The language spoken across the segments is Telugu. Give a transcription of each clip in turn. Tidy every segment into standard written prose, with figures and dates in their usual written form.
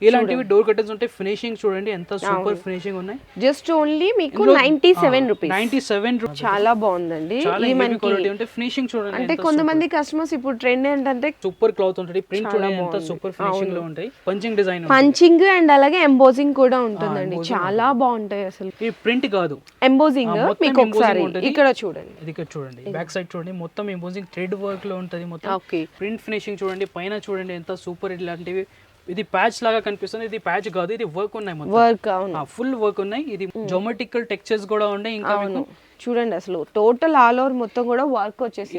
ఇలాంటివి డోర్ కర్టన్స్ ఉంటాయి. ఫినిషింగ్ చూడండి ఎంత సూపర్ ఫినిషింగ్ ఉన్నాయి. జస్ట్ ఓన్లీ మీకు 97 రూపీస్. 97 రూపీస్. చాలా బాగుందండి. ఇది మనకి క్వాలిటీ ఉంటే ఫినిషింగ్ చూడండి. అంటే కొంతమంది కస్టమర్స్ ఇప్పుడు ట్రెండ్ ఏంటంటే సూపర్ క్లాత్ ఉంటుంది. ప్రింట్ చూడండి ఎంత సూపర్ ఫినిషింగ్ లో ఉంటాయి. పంచింగ్ డిజైన్ పంచింగ్ అండ్ అలాగే ఎంబోజింగ్ కూడా ఉంటుందండి. చాలా బాగుంటాయి అసలు. ఈ ప్రింట్ కాదు ఎంబోజింగ్ మీకు ఒకసారి ఇక్కడ చూడండి. ఇది ఇక్కడ చూడండి బ్యాక్ సైడ్ చూడండి మొత్తం ఎంబోజింగ్ థ్రెడ్ వర్క్ లో ఉంటది మొత్తం. ప్రింట్ ఫినిషింగ్ చూడండి. పైన చూడండి ఎంత సూపర్. ఇలాంటివి ఇది ప్యాచ్ లాగా కనిపిస్తుంది. ఇది ప్యాచ్ కాదు, ఇది వర్క్ ఉన్నాయి మొత్తం. వర్క్ ఫుల్ వర్క్ ఉన్నాయి. ఇది జోమెట్రికల్ టెక్స్చర్స్ కూడా ఉన్నాయి. ఇంకా చూడండి అసలు టోటల్ ఆల్ ఓవర్ మొత్తం కూడా వర్క్ వచ్చేసింది.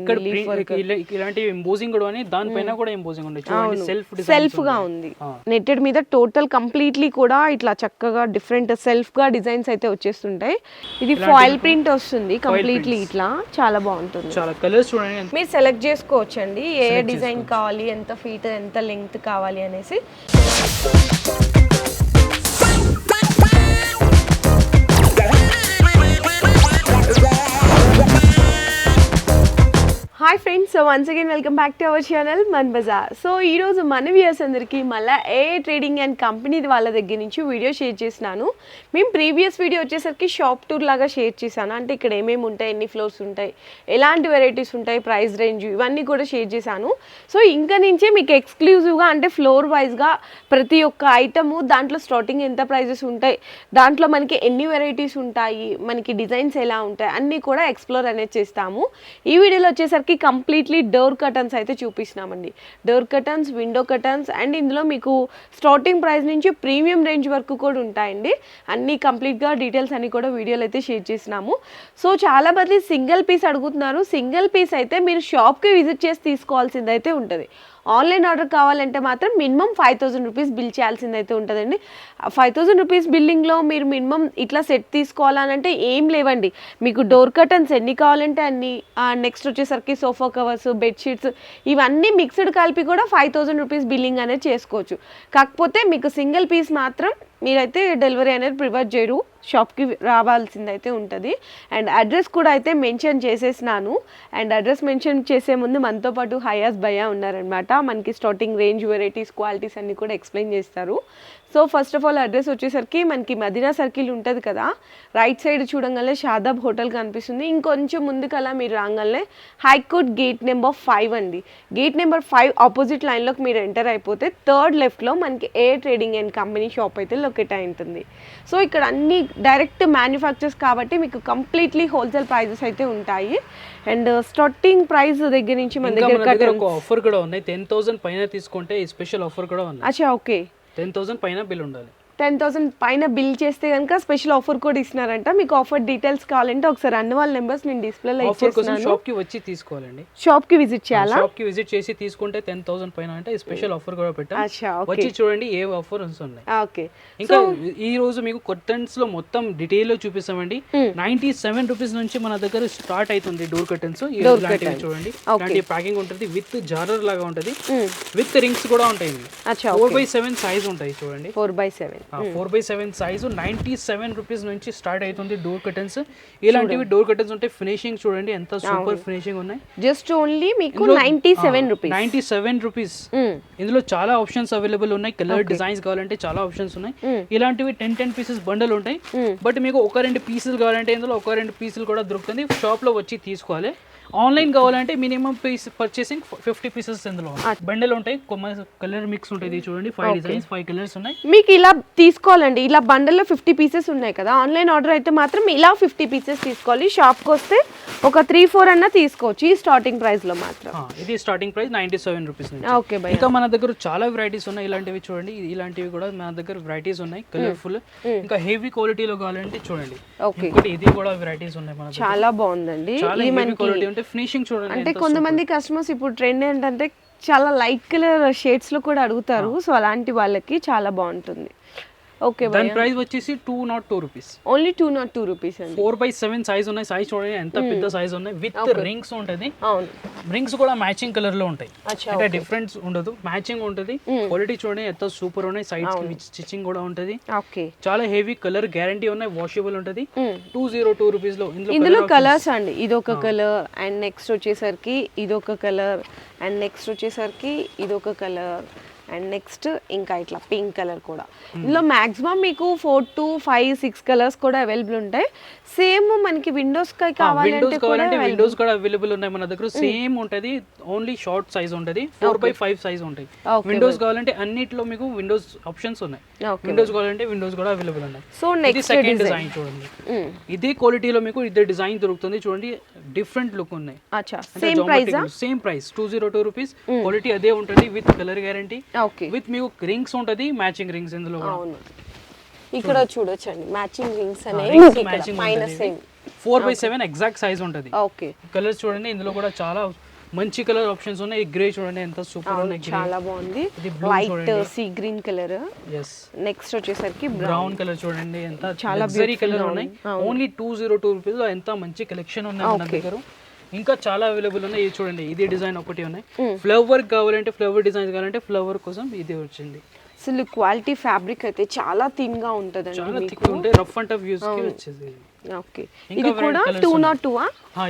ఇక్కడ ఇలాంటి ఎంబోజింగ్ కూడా ఉన్నాయి. దానిపైన కూడా ఎంబోజింగ్ ఉంది చూడండి. సెల్ఫ్ గా ఉంది. నెట్టెడ్ మీద టోటల్ కంప్లీట్లీ కూడా ఇట్లా చక్కగా డిఫరెంట్ సెల్ఫ్ గా డిజైన్స్ అయితే వచ్చేస్తుంటాయి. ఇది ఫాయిల్ ప్రింట్ వస్తుంది కంప్లీట్లీ ఇట్లా. చాలా బాగుంటుంది. చాలా కలర్స్ చూడండి. మీరు సెలెక్ట్ చేసుకోవచ్చండి ఏ డిజైన్ కావాలి, ఎంత ఫీట్ ఎంత లెంగ్త్ కావాలి అనేసి. Hi friends, so once again welcome back to our channel Mann Bazar. So ఈరోజు మన వ్యూయర్స్ అందరికీ మళ్ళీ ఏ ట్రేడింగ్ అండ్ కంపెనీ వాళ్ళ దగ్గర నుంచి వీడియో షేర్ చేసినాను. మేము ప్రీవియస్ వీడియో వచ్చేసరికి షాప్ టూర్ లాగా షేర్ చేశాను. అంటే ఇక్కడ ఏమేమి ఉంటాయి, ఎన్ని ఫ్లోర్స్ ఉంటాయి, ఎలాంటి వెరైటీస్ ఉంటాయి, ప్రైస్ రేంజ్ ఇవన్నీ కూడా షేర్ చేశాను. సో ఇంకా నుంచే మీకు ఎక్స్క్లూజివ్గా అంటే ఫ్లోర్ వైజ్గా ప్రతి ఒక్క ఐటము దాంట్లో స్టార్టింగ్ ఎంత ప్రైజెస్ ఉంటాయి, దాంట్లో మనకి ఎన్ని వెరైటీస్ ఉంటాయి, మనకి డిజైన్స్ ఎలా ఉంటాయి అన్నీ కూడా ఎక్స్ప్లోర్ అనేది చేస్తాము. ఈ వీడియోలో వచ్చేసరికి కంప్లీట్లీ డోర్ కర్టన్స్ అయితే చూపిస్తున్నామండి. Door curtains, window curtains and ఇందులో మీకు స్టార్టింగ్ ప్రైస్ నుంచి ప్రీమియం రేంజ్ వరకు కూడా ఉంటాయండి. అన్ని కంప్లీట్గా డీటెయిల్స్ అన్ని కూడా వీడియోలో అయితే షేర్ చేసినాము. సో చాలా మంది సింగిల్ పీస్ అడుగుతున్నారు. సింగిల్ పీస్ అయితే మీరు షాప్కి విజిట్ చేసి తీసుకోవాల్సింది అయితే ఉంటుంది. ఆన్లైన్ ఆర్డర్ కావాలంటే మాత్రం మినిమం 5000 రూపీస్ బిల్ చేయాల్సింది అయితే ఉంటుందండి. 5000 రూపీస్ బిల్లింగ్లో మీరు మినిమం ఇట్లా సెట్ తీసుకోవాలంటే ఏం లేవండి. మీకు డోర్ కర్టన్స్ ఎన్ని కావాలంటే అన్ని, నెక్స్ట్ వచ్చేసరికి సోఫా కవర్స్, బెడ్షీట్స్ ఇవన్నీ మిక్స్డ్ కలిపి కూడా 5000 రూపీస్ బిల్లింగ్ అనేది చేసుకోవచ్చు. కాకపోతే మీకు సింగిల్ పీస్ మాత్రం మీరైతే డెలివరీ అనేది ప్రిఫర్ చేయరు, షాప్కి రావాల్సిందైతే ఉంటుంది. అండ్ అడ్రస్ కూడా అయితే మెన్షన్ చేసేసినాను. అండ్ అడ్రస్ మెన్షన్ చేసే ముందు మనతో పాటు హయాస్ భయ్యా ఉన్నారనమాట. మనకి స్టార్టింగ్ రేంజ్, వెరైటీస్, క్వాలిటీస్ అన్నీ కూడా ఎక్స్ప్లెయిన్ చేస్తారు. So first of all address వచ్చేసరికి మనకి మదీనా సర్కిల్ ఉంటుంది కదా, రైట్ సైడ్ చూడంగానే షాదాబ్ హోటల్ కనిపిస్తుంది. ఇంకొంచెం ముందుకలా మీరు రాగానే హైకోర్ట్ గేట్ నెంబర్ 5 అండి. గేట్ నెంబర్ 5 ఆపోజిట్ లైన్లోకి మీరు ఎంటర్ అయిపోతే థర్డ్ లెఫ్ట్లో మనకి ఏ ట్రేడింగ్ అండ్ కంపెనీ షాప్ అయితే లొకేట్ అయి ఉంటుంది. సో ఇక్కడ అన్ని డైరెక్ట్ మ్యానుఫ్యాక్చర్స్ కాబట్టి మీకు కంప్లీట్లీ హోల్సేల్ ప్రైజెస్ అయితే ఉంటాయి. అండ్ స్టార్టింగ్ ప్రైస్ దగ్గర నుంచి మన దగ్గర ఒక ఆఫర్ కూడా ఉన్నాయి. 10,000 పైన తీసుకుంటే స్పెషల్ ఆఫర్ కూడా ఉంది. అచ్చా, ఓకే. 10,000 పైన బిల్ ఉండాలి. 10,000 పైన బిల్ చేస్తే కనుక స్పెషల్ ఆఫర్ కూడా ఇస్తున్నారంట. మీకు ఆఫర్ డీటెయిల్స్ కావాలంటే ఒకసారి అన్ని వాళ్ళ నెంబర్స్ నేను డిస్ప్లేలో ఇచ్చేస్తాను. షాప్ కి వచ్చి తీసుకోవాలండి. షాప్ కి విజిట్ చేయాలా? షాప్ కి విజిట్ చేసి తీసుకుంటే 10,000 పైన అంటే స్పెషల్ ఆఫర్ కూడా పెట్టాం. వచ్చి చూడండి ఏ ఆఫర్ ఉన్నాయి. ఓకే. ఇంకా ఈ రోజు మీకు కర్టన్స్ లో మొత్తం డీటెయిల్ లో చూపిస్తామండి. 97 రూపీస్ నుంచి మన దగ్గర స్టార్ట్ అవుతుంది డోర్ కర్టన్స్. ఇలాంటివి చూడండి, ఇలాంటి ప్యాకింగ్ ఉంటుంది విత్ జారర్ లాగా ఉంటుంది, విత్ రింగ్స్ కూడా ఉంటాయి. 4/7 సైజ్ ఉంటాయి చూడండి. 4/7 సైజు 97 రూపీస్ నుంచి స్టార్ట్ అవుతుంది డోర్ కర్టన్స్. ఇలాంటివి డోర్ కర్టన్స్ ఉంటాయి. ఫినిషింగ్ చూడండి ఎంత సూపర్ ఫినిషింగ్ ఉన్నాయి. జస్ట్ ఓన్లీ మీకు 97 రూపీస్. ఇందులో చాలా ఆప్షన్స్ అవైలబుల్ ఉన్నాయి. కలర్ డిజైన్స్ కావాలంటే చాలా ఆప్షన్స్ ఉన్నాయి. ఇలాంటివి 10 పీసెస్ బండల్ ఉంటాయి. బట్ మీకు 1-2 పీసులు కావాలంటే ఇందులో 1-2 పీసులు కూడా దొరుకుతుంది. షాప్ లో వచ్చి తీసుకోవాలి. ఆన్లైన్ కావాలంటే మినిమం పీస్ పర్చేసింగ్ 50 పీసెస్ ఇందులో బండల్ ఉంటాయి. కలర్ మిక్స్ ఉంటుంది చూడండి. 5 డిజైన్స్ 5 కలర్స్ ఉన్నాయి. మీకు ఇలా తీసుకోవాలండి. ఇలా బండల్లో 50 పీసెస్ ఉన్నాయి కదా. ఆన్లైన్ ఆర్డర్ అయితే మాత్రం ఇలా 50 పీసెస్ తీసుకోవాలి. షాప్కి వస్తే ఒక 3-4 అన్నా తీసుకోవచ్చు ఈ స్టార్టింగ్ ప్రైస్ లో మాత్రం. ఇది స్టార్టింగ్ ప్రైస్ 97 రూపీస్ నుంచి. Okay by. ఇంకా మన దగ్గర చాలా వెరైటీస్ ఉన్నాయి. ఇలాంటివి చూడండి, ఇలాంటివి కూడా మన దగ్గర వెరైటీస్ ఉన్నాయి. కలర్ఫుల్ ఇంకా హెవీ క్వాలిటీలో కావాలంటే చూడండి. ఇది కూడా వెరైటీస్ ఉన్నాయి మన దగ్గర. చాలా బాగుందండి. చాలా హెవీ క్వాలిటీ అంటే ఫినిషింగ్ చూడండి. అంటే కొంతమంది కస్టమర్స్ ఇప్పుడు ట్రెండ్ ఏంటంటే చాలా లైట్ కలర్ షేడ్స్ లో కూడా అడుగుతారు. సో అలాంటి వాళ్ళకి చాలా బాగుంటుంది. ఓకే, దాని ప్రైస్ వచ్చేసి 202 రూపీస్. ఓన్లీ 202 రూపీస్ అండి. 4/7 సైజ్ ఉన్నాయి. సైజ్ చూడండి ఎంత పెద్ద సైజ్ ఉన్నాయి. విత్ రింగ్స్ ఉంటుంది. అవును, రింగ్స్ కూడా మ్యాచింగ్ కలర్ లో ఉంటాయి. అంటే డిఫరెన్స్ ఉండదు, మ్యాచింగ్ ఉంటుంది. క్వాలిటీ చూడండి ఎంత సూపర్ ఉన్నాయి. సైడ్స్ కి స్టిచ్చింగ్ కూడా ఉంటుంది. ఓకే, చాలా హెవీ కలర్ గ్యారంటీ ఉన్నాయి. వాషబుల్ ఉంటుంది. 202 రూపీస్ లో ఇందులో కలర్స్ అండి. ఇదొక కలర్ అండ్ నెక్స్ట్ వచ్చేసరికి ఇదొక కలర్ అండ్ నెక్స్ట్ వచ్చేసరికి ఇదొక కలర్ అండ్ నెక్స్ట్ ఇంకా ఇట్లా పింక్ కలర్ కూడా. ఇందులో మాక్సిమం మీకు 4 to 5, 6 కలర్స్ కూడా అవైలబుల్ ఉంటాయి. సేమ్ మనకి విండోస్ విండోస్ కావాలంటే విండోస్ కూడా అవైలబుల్ ఉన్నాయి మన దగ్గర. సేమ్ ఉంటది, ఓన్లీ షార్ట్ సైజ్ ఉంటది, 4x5 సైజ్ ఉంటాయి. విండోస్ కావాలంటే అన్నిట్లో మీకు విండోస్ ఆప్షన్స్ ఉన్నాయి. విండోస్ కావాలంటే విండోస్ కూడా అవైలబుల్ ఉన్నాయి. సో నెక్స్ట్ సెకండ్ డిజైన్ చూడండి, ఇదే క్వాలిటీలో మీకు ఇదే డిజైన్ దొరుకుతుంది. చూడండి డిఫరెంట్ లుక్ ఉన్నాయి. Same price 202 rupees. క్వాలిటీ అదే ఉంటుంది విత్ కలర్ గ్యారంటీ, విత్ మీకు రింగ్స్ ఉంటది, మ్యాచింగ్ రింగ్స్ ఇందులో. ఇక్కడ చూడొచ్చండి మ్యాచింగ్ రింగ్స్ అనేవి పైన సేమ్ 4x7 ఎగ్జాక్ట్ సైజ్ ఉంటది. ఓకే, కలర్స్ చూడండి ఇందులో కూడా చాలా మంచి కలర్ ఆప్షన్స్ ఉన్నాయి. ఈ గ్రే చూడండి ఎంత సూపర్ ఉంది, చాలా బాగుంది. Light sea green colour. Next వచ్చేసరికి బ్రౌన్ కలర్ చూడండి ఎంత చాలా లగ్జరీ కలర్ ఉన్నాయి. ఓన్లీ 202 రూపీస్ లో ఎంత మంచి కలెక్షన్ ఉన్నాయి మన దగ్గర. ఇంకా చాలా అవైలబుల్ ఉన్నాయి. ఇది చూడండి, ఇది డిజైన్ ఒకటి ఉన్నాయి. ఫ్లవర్ కావాలంటే ఫ్లవర్ డిజైన్ కావాలంటే ఫ్లవర్ కోసం ఇది వచ్చింది. అసలు క్వాలిటీ ఫ్యాబ్రిక్ అయితే చాలా థిన్ గా ఉంటదండి, చాలా థిక్ ఉంటే రఫ్ అండ్ టఫ్ యూస్ కి వచ్చేది. ఓకే, ఇది కూడా 202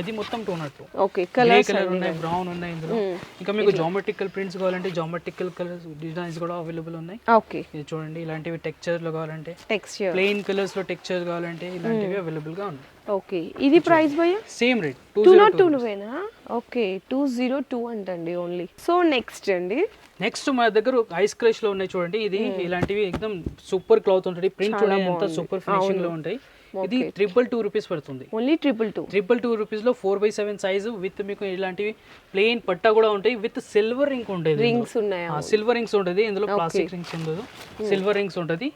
ఇది మొత్తం 202. ఓకే, కలర్స్ ఉన్నాయి, బ్రౌన్ ఉన్నాయి ఇందులో. ఇంకా మీకు జామెట్రికల్ ప్రింట్స్ కావాలంటే జామెట్రికల్ కలర్స్ డిజైన్స్ కూడా అవైలబుల్ ఉన్నాయి. ఓకే, ఇది చూడండి, ఇలాంటివి టెక్స్చర్ లో కావాలంటే, టెక్స్చర్ ప్లెయిన్ కలర్స్ లో టెక్స్చర్ కావాలంటే ఇలాంటివి అవైలబుల్ గా ఉన్నాయి. ఓకే, ఇది ప్రైస్ భయ్యా సేమ్ రేట్ 202 నువేనా? ఓకే, 202 అంటండి ఓన్లీ. సో నెక్స్ట్ అండి, నెక్స్ట్ మన దగ్గర ఐస్ క్రష్ లో ఉన్నాయి చూడండి. ఇది ఇలాంటివి ఎక్దమ్ సూపర్ క్లాత్ ఉంటుంది. ప్రింట్ చూడండి ఎంత సూపర్ ఫినిషింగ్ లో ఉంటాయి. ఇది 222 రూపీస్ పడుతుంది. ఓన్లీ 222 రూపీస్ లో 4x7 సైజ్ విత్ మీకు ఇలాంటివి ప్లెయిన్ పట్టా కూడా ఉంటాయి. విత్ సిల్వర్ రింగ్ ఉంటుంది. రింగ్స్ ఉన్నాయి, సిల్వర్ రింగ్స్ ఉంటుంది ఇందులో, ప్లాస్టిక్ రింగ్స్ ఉండదు, సిల్వర్ రింగ్స్ ఉంటుంది.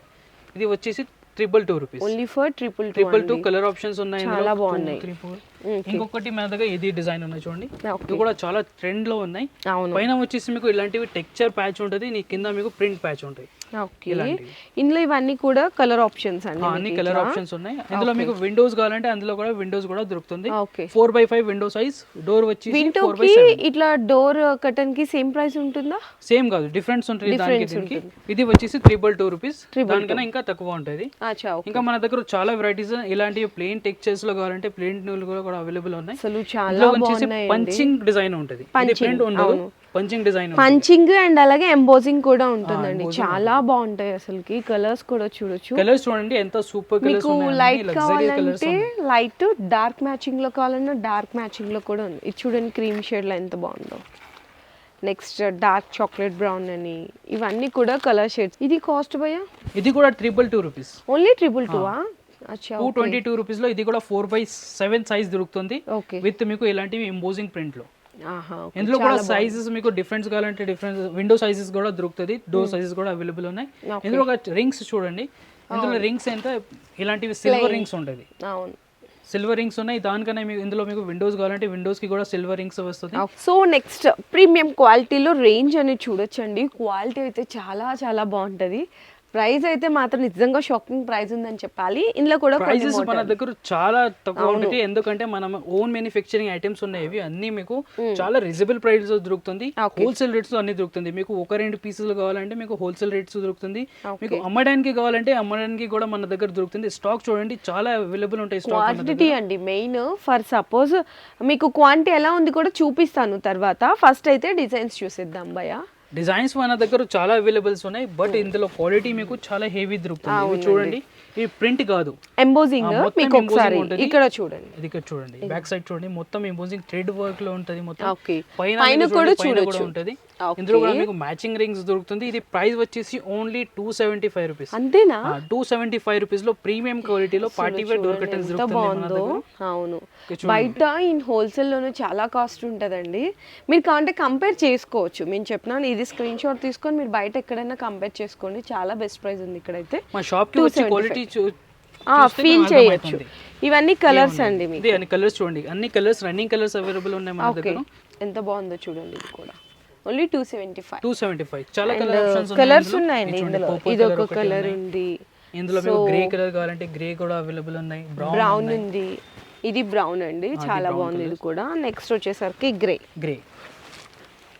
ఇది వచ్చేసి 222 rupees. Only for 222. Colour options ఉన్నాయి, చాలా బాగున్నాయి. ఇంకొకటి మన దగ్గర ఇది డిజైన్ ఉన్నాయి చూడండి, ఇది కూడా చాలా ట్రెండ్ లో ఉన్నాయి. పైన వచ్చేసి మీకు ఇలాంటివి టెక్స్చర్ ప్యాచ్ ఉంటుంది, నీ కింద మీకు ప్రింట్ ప్యాచ్ ఉంటాయి. ఓకే, ఇందులో ఇవన్నీ కూడా కలర్ ఆప్షన్స్ అండి, అన్ని కలర్ ఆప్షన్స్ ఉన్నాయి. ఇందులో మీకు విండోస్ కావాలంటే అందులో కూడా విండోస్ కూడా దొరుకుతుంది. 4x5 window size. డోర్ వచ్చి ఇట్లా డోర్ కర్టన్ కి సేమ్ ప్రైస్ ఉంటుందా? సేమ్ కాదు, డిఫరెన్స్ ఉంటుంది దానికి. ఇది వచ్చేసి 322 రూపీస్, దానికన్నా ఇంకా తక్కువ ఉంటుంది. ఇంకా మన దగ్గర చాలా వెరైటీస్ ఇలాంటివి ప్లెయిన్ టెక్స్చర్స్ లో కావాలంటే ప్లెయిన్ కూడా అవైలబుల్ ఉన్నాయి. పంచింగ్ డిజైన్ ఉంటుంది, ప్రింట్ ఉండదు, పంచింగ్ డిజైన్, పంచింగ్ అండ్ అలాగే ఎంబోజింగ్ కూడా ఉంటుందండి. చాలా బాగుంటాయి అసలుకి. కలర్స్ కూడా చూడొచ్చు. కలర్స్ చూడండి ఎంత సూపర్ కలర్స్ ఉన్నాయి. లైట్ కావాలంటే లైట్, డార్క్ మ్యాచింగ్ లో కావాలన్నా డార్క్ మ్యాచింగ్ లో కూడా ఉంది. ఇది చూడండి క్రీమ్ షేడ్ లో ఎంత బాగుందో. నెక్స్ట్ డార్క్ చాక్లెట్ బ్రౌన్ అని, ఇవన్నీ కూడా కలర్ షేడ్స్. ఇది కాస్ట్ భయ్యా? ఇది కూడా 222 రూపీస్. ఓన్లీ 222. 222 రూపీస్ లో ఇది కూడా 4x7 సైజ్ దొరుకుతుంది విత్ మీకు ఇలాంటివి ఎంబోజింగ్ ప్రింట్ లో. ఇందులో కూడా సైజెస్ మీకు డిఫరెన్స్ కావాలంటే డిఫరెన్స్ విండో సైజెస్ కూడా దొరుకుతుంది, డోర్ సైజెస్ కూడా అవైలబుల్ ఉన్నాయి. ఇందులో ఒక రింగ్స్ చూడండి, ఇందులో రింగ్స్ ఎంత ఇలాంటివి సిల్వర్ రింగ్స్ ఉంటుంది. సిల్వర్ రింగ్స్ ఉన్నాయి. దానికన్నా మీకు ఇందులో మీకు విండోస్ కావాలంటే విండోస్ కి కూడా సిల్వర్ రింగ్స్ వస్తుంది. సో నెక్స్ట్ ప్రీమియం క్వాలిటీలో రేంజ్ అనేది చూడొచ్చండి. క్వాలిటీ అయితే చాలా చాలా బాగుంటది. ప్రైస్ అయితే మాత్రం నిజంగా షాకింగ్ ప్రైస్ ఉందని చెప్పాలి. ఇందులో కూడా ప్రైసెస్ మన దగ్గర చాలా తక్కువ ఉంటుంది, ఎందుకంటే మనం ఓన్ మ్యానుఫ్యాక్చరింగ్ ఐటమ్స్ ఉన్నాయి. ఇవి అన్ని మీకు చాలా రీజనబుల్ ప్రైస్ దొరుకుతుంది. హోల్సేల్ రేట్స్ అన్ని దొరుకుతుంది. మీకు 1-2 పీసులు కావాలంటే మీకు హోల్సేల్ రేట్స్ దొరుకుతుంది. మీకు అమ్మడానికి కావాలంటే అమ్మడానికి కూడా మన దగ్గర దొరుకుతుంది. స్టాక్ చూడండి చాలా అవైలబుల్ ఉంటాయి. క్వాంటిటీ అండి మెయిన్. ఫర్ సపోజ్ మీకు క్వాంటిటీ ఎలా ఉంది కూడా చూపిస్తాను తర్వాత. ఫస్ట్ అయితే డిజైన్స్ చూసేద్దాం భయ్యా. డిజైన్స్ మన దగ్గర చాలా అవైలబుల్స్ ఉన్నాయి, బట్ ఇందులో క్వాలిటీ మీకు చాలా హెవీ దొరుకుతుంది. చూడండి, ఈ ప్రింట్ కాదు, ఎంబోజింగ్ మీకు ఒకసారి ఇక్కడ చూడండి. ఇది ఇక్కడ చూడండి, బ్యాక్ సైడ్ చూడండి, మొత్తం ఎంబోజింగ్ థ్రెడ్ వర్క్ లో ఉంటది. మొత్తం పైన కూడా చూడొచ్చు ఉంటది. ఇందులో కూడా మీకు మ్యాచింగ్ రింగ్స్ దొరుకుతుంది. ఇది ప్రైస్ వచ్చేసి ఓన్లీ 275 రూపీస్. అంతేనా? 275 రూపీస్ లో ప్రీమియం క్వాలిటీలో పార్టీ వేర్ డోర్ కర్టన్స్ దొరుకుతుంది. అవును, బయట ఇన్ హోల్సేల్ లోనే చాలా కాస్ట్ ఉంటదండి. మీరు కావాలంటే కంపేర్ చేసుకోవచ్చు. నేను చెప్పినాను, ఇది స్క్రీన్ షాట్ తీసుకొని మీరు బయట ఎక్కడైనా కంపేర్ చేసుకోండి. చాలా బెస్ట్ ప్రైస్ ఉంది ఇక్కడైతే. మా షాప్ కి వచ్చి క్వాలిటీ ఫీల్ చేయొచ్చు. ఇవన్నీ కలర్స్ అండి. మీకు అన్ని కలర్స్ చూడండి, అన్ని కలర్స్ రన్నింగ్ కలర్స్ అవైలబుల్ ఉన్నాయి మన దగ్గర. ఎంత బాగుందో చూడండి. ఇది కూడా ఓన్లీ 275. చాలా కలర్స్ ఉన్నాయండి ఇందులో. ఇది ఒక కలర్ ఉంది. ఇందులో మీకు గ్రే కలర్ కావాలంటే గ్రే కూడా అవైలబుల్ ఉన్నాయి. బ్రౌన్ ఉంది. ఇది బ్రౌన్ అండి, చాలా బాగుంది ఇది కూడా. నెక్స్ట్ వచ్చేసరికి గ్రే.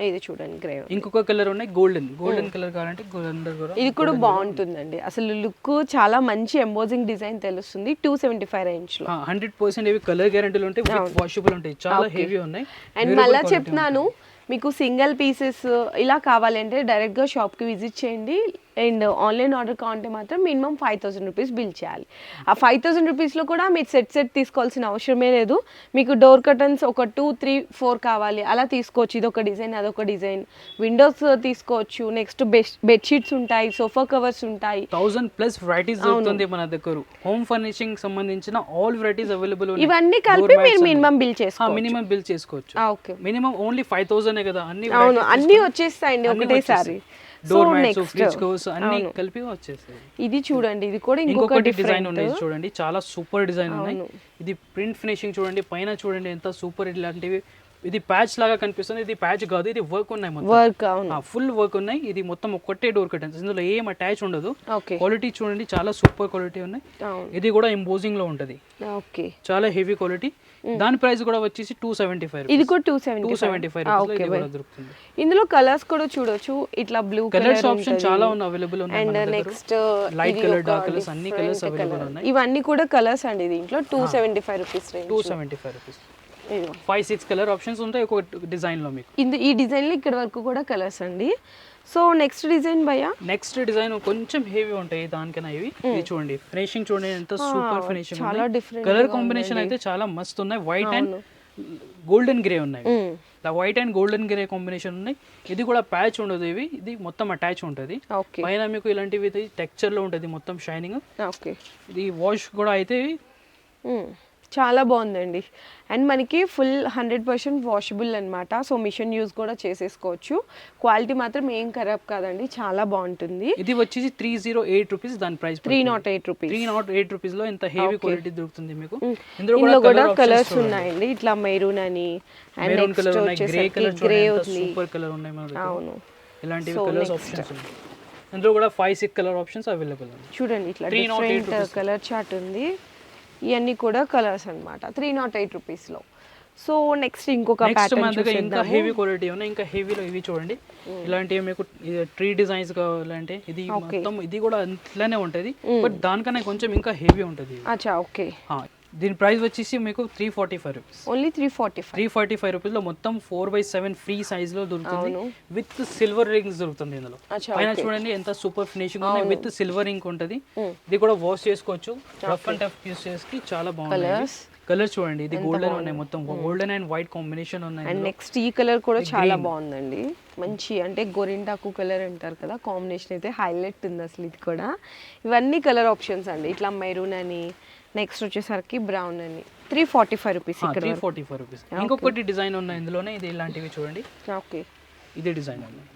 ఇది చూడండి గ్రే. ఇంకొక కలర్ ఉన్నాయి గోల్డెన్ కలర్ కావాలంటే గోల్డెన్ కూడా. ఇది కూడా బాగుంటుందండి. అసలు లుక్ చాలా మంచి ఎంబోజింగ్ డిజైన్ తెలుస్తుంది. 275 రేంజ్ లో 100% ఇవి కలర్ గ్యారెంటీలు ఉంటాయి, వాషబుల్ ఉంటాయి, చాలా హెవీ ఉన్నాయి. అండ్ మళ్ళీ చెప్తున్నాను, మీకు సింగిల్ పీసెస్ ఇలా కావాలంటే డైరెక్ట్గా షాప్కి విజిట్ చేయండి. అండ్ ఆన్లైన్ ఆర్డర్ కావాలంటే మాత్రం మినిమం 5,000 రూపీస్ బిల్ చేయాలి. ఆ 5,000 రూపీస్లో కూడా మీరు సెట్ తీసుకోవాల్సిన అవసరమే లేదు. మీకు డోర్ కర్టన్స్ ఒక 2, 3, 4 కావాలి అలా తీసుకోవచ్చు. ఇదొక డిజైన్, అదొక డిజైన్. విండోస్ తీసుకోవచ్చు. నెక్స్ట్ బెడ్షీట్స్ ఉంటాయి, సోఫా కవర్స్ ఉంటాయి. 1000+ వెరైటీస్ దొరుకుతుంది మన దగ్గర. హోమ్ ఫర్నిషింగ్ సంబంధించిన ఆల్ వెరైటీస్ అవైలబుల్ ఉన్నాయి. ఇవన్నీ కలిపి మీరు మినిమం బిల్ చేసుకోవచ్చు. మినిమం బిల్ చేసుకోవచ్చు. ఓకే, మినిమం ఓన్లీ 5,000 కదా. అవును, అన్నీ వచ్చేస్తాయండి ఒకటేసారి. డోర్ మ్యాట్స్, ఫ్రిడ్జ్ కవర్స్ అన్ని కలిపి వచ్చేసాయి. ఇది చూడండి, ఇది కూడా ఇంకొకటి డిజైన్ ఉన్నాయి చూడండి, చాలా సూపర్ డిజైన్ ఉన్నాయి. ఇది ప్రింట్ ఫినిషింగ్ చూడండి, పైన చూడండి ఎంత సూపర్. ఇలాంటివి ఇది ప్యాచ్ లాగా కనిపిస్తుంది. ఇది ప్యాచ్ కాదు, ఇది వర్క్ ఉన్నాయి, మొత్తం ఫుల్ వర్క్ ఉన్నాయి. ఇది మొత్తం ఒక్కటే డోర్ కర్టన్స్, ఇందులో ఏం అటాచ్ ఉండదు. క్వాలిటీ చూడండి, చాలా సూపర్ క్వాలిటీ ఉన్నాయి. ఇది కూడా ఎంబోజింగ్ లో ఉంటది, చాలా హెవీ క్వాలిటీ. దాని ప్రైస్ కూడా వచ్చేసి 275. ఇది కూడా 275 దొరుకుతుంది. ఇందులో కలర్స్ కూడా చూడొచ్చు. ఇట్లా బ్లూ కలర్స్ ఆప్షన్ చాలా ఉన్నాయి, అవైలబుల్ ఉన్నాయి. And next light colour, dark colours అన్ని కలర్స్ అవైలబుల్ ఉన్నాయి. ఇవన్నీ కూడా కలర్స్ అండి. దీంట్లో 275 rupees range. 275 rupees. 5-6 colour options ఉంటాయి ఒక డిజైన్ లో మీకు. ఈ డిజైన్ లో ఇక్కడ వరకు కూడా కలర్స్ అండి. సో నెక్స్ట్ డిజైన్ భయ్యా, నెక్స్ట్ డిజైన్ కొంచెం హెవీ ఉంటాయి దానికన్నా. ఇవి చూడండి, ఫినిషింగ్ చూడండి ఎంత సూపర్ ఫినిషింగ్. చాలా డిఫరెంట్ కలర్ కాంబినేషన్ అయితే చాలా మస్తు ఉన్నాయి. వైట్ అండ్ గోల్డెన్ గ్రే ఉన్నాయి. White and golden grey combination ఉన్నాయి. ఇది కూడా ప్యాచ్ ఉండదు, ఇది మొత్తం అటాచ్ ఉంటుంది. పైన మీకు ఇలాంటివి టెక్స్చర్ లో ఉంటుంది, మొత్తం షైనింగ్. ఇది వాష్ కూడా అయితే చాలా బాగుందండి. అండ్ మనకి ఫుల్ 100% వాషబుల్ అనమాట. సో మిషన్ యూజ్ కూడా చేసేసుకోవచ్చు. క్వాలిటీ మాత్రం ఏం ఖరాబ్ కాదండి, చాలా బాగుంటుంది. ఇది వచ్చేసి 308 రూపీస్ దాని ప్రైస్. 308 రూపీస్. 308 రూపీస్ లో ఎంత హెవీ క్వాలిటీ దొరుకుతుంది మీకు. ఇందులో కూడా కలర్స్ ఉన్నాయండి, ఇట్లా మెరూన్ అని, అండ్ నెక్స్ట్ వచ్చేసరికి గ్రే ఉంది, సూపర్ కలర్ ఉన్నాయి మన దగ్గర. అవును, ఇలాంటివి కలర్స్ ఆప్షన్స్ ఉన్నాయి. ఇందులో కూడా 5-6 కలర్ ఆప్షన్స్ అవైలబుల్ ఉన్నాయి. చూడండి, ఇట్లా డిఫరెంట్ కలర్ చార్ట్ ఉంది. ఇవన్నీ కూడా కలర్స్ అన్నమాట 308 రూపీస్లో. సో నెక్స్ట్ ఇంకొక ప్యాటర్న్ చూసేద్దాం. ఇంకా హెవీ క్వాలిటీ ఉన్నాయి. ఇంకా హెవీలో ఇవి చూడండి, ఇలాంటివి మీకు ట్రీ డిజైన్స్ కావాలంటే ఇది మొత్తం ఇది కూడా అట్లానే ఉంటుంది, బట్ దానికన్నా కొంచెం ఇంకా హెవీ ఉంటుంది. అచ్చా, ఓకే. దీని ప్రైస్ వచ్చేసి మీకు 345 రూపీస్. ఓన్లీ 345 రూపీస్ లో మొత్తం 4x7 ఫ్రీ సైజ్ లో దొరుకుతుంది. విత్ సిల్వర్ రింగ్స్ దొరుకుతుంది ఇందులో. పైన చూడండి ఎంత సూపర్ ఫినిషింగ్ ఉంది, విత్ సిల్వర్ రింగ్ ఉంటుంది. ఇది కూడా వాష్ చేసుకోవచ్చు, రఫ్ అండ్ టఫ్ యూస్ చేసి చాలా బాగుంది. కలర్ చూడండి, ఇది గోల్డెన్ ఉన్నాయి, మొత్తం గోల్డెన్ అండ్ వైట్ కాంబినేషన్ ఉన్నాయి. అండ్ నెక్స్ట్ ఈ కలర్ కూడా చాలా బాగుందండి, మంచి అంటే గోరింటాకు కలర్ అంటారు కదా, కాంబినేషన్ అయితే హైలైట్ ఉంది అసలు. ఇది కూడా ఇవన్నీ కలర్ ఆప్షన్స్ అండి, ఇట్లా మెరూన్ అని, నెక్స్ట్ వచ్చేసరికి బ్రౌన్ అని. 345 రూపీస్. 345 రూపీస్. ఇంకొకటి డిజైన్ ఉన్నాయి ఇందులోనే, ఇది ఇలాంటివి చూడండి. ఓకే, ఇది డిజైన్ ఉన్నాయి,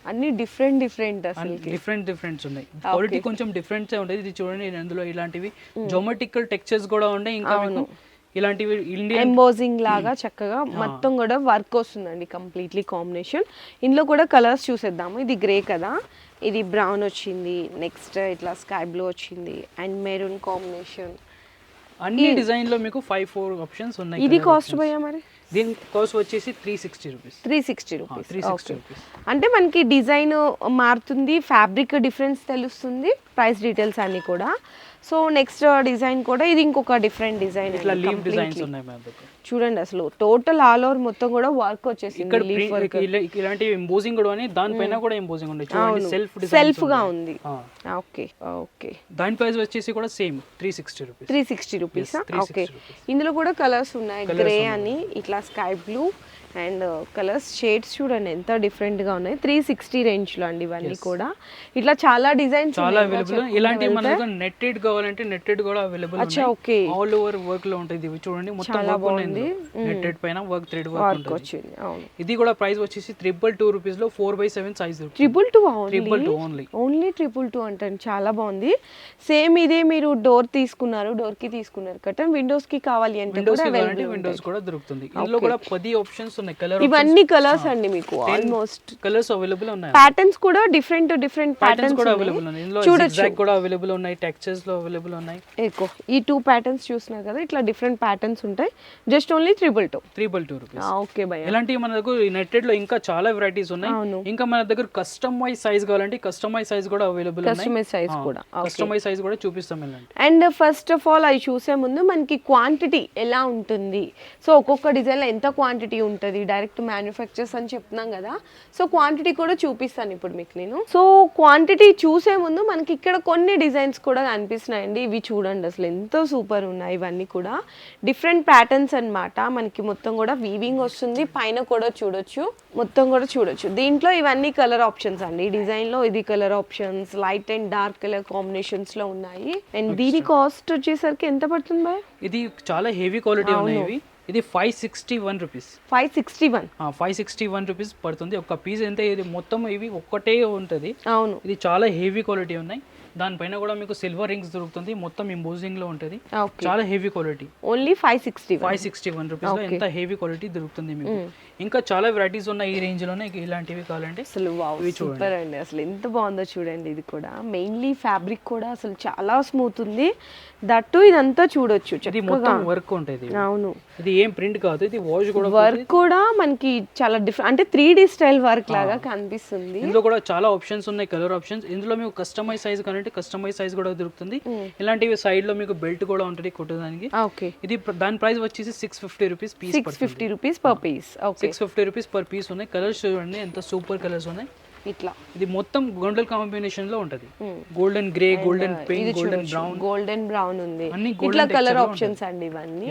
అన్ని డిఫరెంట్ అసలు డిఫరెంట్స్ ఉన్నాయి. క్వాలిటీ కొంచెం డిఫరెంట్ ఉంటుంది. ఇది చూడండి, అందులో ఇలాంటివి జోమెట్రికల్ టెక్స్చర్స్ కూడా ఉన్నాయి. ఇంకా ఇలాంటివి ఇండియన్ ఎంబోజింగ్ లాగా చక్కగా మొత్తం కూడా వర్క్ వస్తుందండి, కంప్లీట్లీ కాంబినేషన్. ఇందులో కూడా కలర్స్ చూసేద్దాము. ఇది గ్రే కదా, ఇది బ్రౌన్ వచ్చింది, నెక్స్ట్ ఇట్లా స్కై బ్లూ వచ్చింది, అండ్ మెరూన్ కాంబినేషన్. అన్ని డిజైన్ లో మీకు 5-4 ఆప్షన్స్ ఉన్నాయి. ఇది కాస్ట్ భయ్యా మరి? దీని కాస్ట్ వచ్చేసి 360 రూపీస్. 360 రూపీస్. అంటే మనకి డిజైన్ మారుతుంది, ఫ్యాబ్రిక్ డిఫరెన్స్ తెలుస్తుంది, ప్రైస్ డీటెయిల్స్ అన్ని కూడా. సో నెక్స్ట్ డిజైన్ కూడా ఇది ఇంకొక డిఫరెంట్ డిజైన్. ఇట్లా లీఫ్ డిజైన్స్ ఉన్నాయి మన దగ్గర. చూడండి అసలు టోటల్ ఆల్ ఓవర్ మొత్తం కూడా వర్క్ వచ్చేసింది. ఇలాంటి ఎంబోజింగ్ కూడా ఉంది, దానిపైన కూడా ఎంబోజింగ్ ఉంది చూడండి, సెల్ఫ్ గా ఉంది. ఓకే. దాని ప్రైస్ వచ్చేసి కూడా సేమ్ 360 రూపీస్. ఓకే, ఇందులో కూడా కలర్స్ ఉన్నాయి, గ్రే అని, ఇట్లా sky blue, and colours shades చూడండి ఎంత డిఫరెంట్ గా ఉన్నాయి. 360 రేంజ్ లో అండి ఇవన్నీ కూడా. ఇట్లా చాలా డిజైన్స్ చాలా అవైలబుల్. ఇలాంటి మనకు నెట్టెడ్ కావాలంటే నెట్టెడ్ కూడా అవైలబుల్ ఉన్నాయి. ఆల్ ఓవర్ వర్క్ లో ఉంటుంది. ఇవి చూడండి మొత్తం వర్క్ ఉంది, నెట్టెడ్ పైన వర్క్ థ్రెడ్ వర్క్ వచ్చింది. ఇది కూడా ప్రైస్ వచ్చేసి 222 రూపీస్ లో 4x7 సైజ్. 222 ఓన్లీ 222 అంటే చాలా బాగుంది. సేమ్ ఇదే మీరు డోర్ కి తీసుకున్నారు కదా, విండోస్ కి కావాలి అంటే విండోస్ కూడా దొరుకుతుంది. ఇందులో కూడా 10 ఆప్షన్స్ ఉన్నాయి. ఇవన్నీ కలర్స్ అండి మీకు ఆల్మోస్ట్ కలర్స్ అవైలబుల్ ఉన్నాయి. ప్యాటర్న్స్ కూడా డిఫరెంట్ ప్యాటర్న్స్ కూడా అవైలబుల్ ఉన్నాయి. ఇందులో జిగ్జాగ్ కూడా అవైలబుల్ ఉన్నాయి, టెక్స్చర్స్ లో అవైలబుల్ ఉన్నాయి. ఈ 2 ప్యాటర్న్స్ చూస్తున్నారు కదా, ఇట్లా డిఫరెంట్ ప్యాటర్న్స్ ఉంటాయి. Just only 322 rupees. ఓకే భయ్యా. ఇలాంటి మన దగ్గర నెట్టెడ్ లో ఇంకా చాలా వెరైటీస్ ఉన్నాయి. ఇంకా మన దగ్గర కస్టమైజ్ సైజ్ కావాలంటే కస్టమైజ్ సైజ్ కూడా అవైలబుల్ ఉన్నాయి. కస్టమైజ్ సైజ్ కూడా చూపిస్తాం. అండ్ ఫస్ట్ ఆఫ్ ఆల్ అది చూసే ముందు మనకి క్వాంటిటీ ఎలా ఉంటుంది, సో ఒక్కొక్క డిజైన్ లో ఎంత క్వాంటిటీ ఉంటుంది ఉంటుంది, డైరెక్ట్ మ్యానుఫ్యాక్చర్స్ అని చెప్తున్నాం కదా. సో క్వాంటిటీ కూడా చూపిస్తాను ఇప్పుడు మీకు నేను. సో క్వాంటిటీ చూసే ముందు మనకి ఇక్కడ కొన్ని డిజైన్స్ కూడా కనిపిస్తున్నాయండి. ఇవి చూడండి అసలు ఎంతో సూపర్ ఉన్నాయి. ఇవన్నీ కూడా డిఫరెంట్ ప్యాటర్న్స్ అన్నమాట. మనకి మొత్తం కూడా వీవింగ్ వస్తుంది, పైన కూడా చూడొచ్చు, మొత్తం కూడా చూడొచ్చు. దీంట్లో ఇవన్నీ కలర్ ఆప్షన్స్ అండి. ఈ డిజైన్ లో ఇది colour options, light and dark colour combinations లో ఉన్నాయి. అండ్ దీని కాస్ట్ వచ్చేసరికి ఎంత పడుతుంది బాయ్? ఇది చాలా హెవీ క్వాలిటీ ఉన్నాయి ఇవి. ఇది 561 రూపీస్. 561 రూపీస్ పడుతుంది ఒక పీస్. ఎంత ఇది మొత్తం ఇవి ఒక్కటే ఉంటుంది. అవును, ఇది చాలా హెవీ క్వాలిటీ ఉన్నాయి. దానిపైన కూడా మీకు సిల్వర్ రింగ్స్ దొరుకుతుంది, మొత్తం ఎంబోజింగ్ లో ఉంటుంది. చాలా హెవీ క్వాలిటీ. ఓన్లీ 561 రూపీస్ లో ఎంత హెవీ క్వాలిటీ దొరుకుతుంది మీకు. ఇంకా చాలా వెరైటీస్ ఉన్నాయి ఈ రేంజ్ లోనే. ఇలాంటివి కావాలంటే అసలు సూపర్ అండి. అసలు ఎంత బాగుందో చూడండి. ఇది కూడా మెయిన్లీ ఫ్యాబ్రిక్ కూడా అసలు చాలా స్మూత్ ఉంది. దట్టు ఇదంతా చూడొచ్చు, ఇది మొత్తం వర్క్ ఉంటుంది. అవును, ఇది ఏం ప్రింట్ కాదు, ఇది వాష్ కూడా. వర్క్ కూడా మనకి చాలా డిఫరెంట్, అంటే 3D స్టైల్ వర్క్ లాగా కనిపిస్తుంది. ఇందులో కూడా చాలా ఆప్షన్స్ ఉన్నాయి, కలర్ ఆప్షన్స్. ఇందులో మీకు కస్టమైజ్ సైజ్ కావాలంటే కస్టమైజ్ సైజ్ కూడా దొరుకుతుంది. ఇలాంటివి సైడ్ లో మీకు బెల్ట్ కూడా ఉంటుంది కుట్టడానికి. ఓకే, ఇది దాని ప్రైస్ వచ్చేసి 650 rupees piece. 650 rupees per piece. Okay, 650 rupees per piece ఉన్నాయి. కలర్స్ చూడండి ఎంత సూపర్ కలర్స్ ఉన్నాయి. ఇట్లా ఇది మొత్తం గోల్డెన్ కాంబినేషన్ లో ఉంటది. Golden grey, golden pink, golden brown, golden brown ఉంది. ఇట్లా కలర్ ఆప్షన్స్ అండి ఇవన్నీ.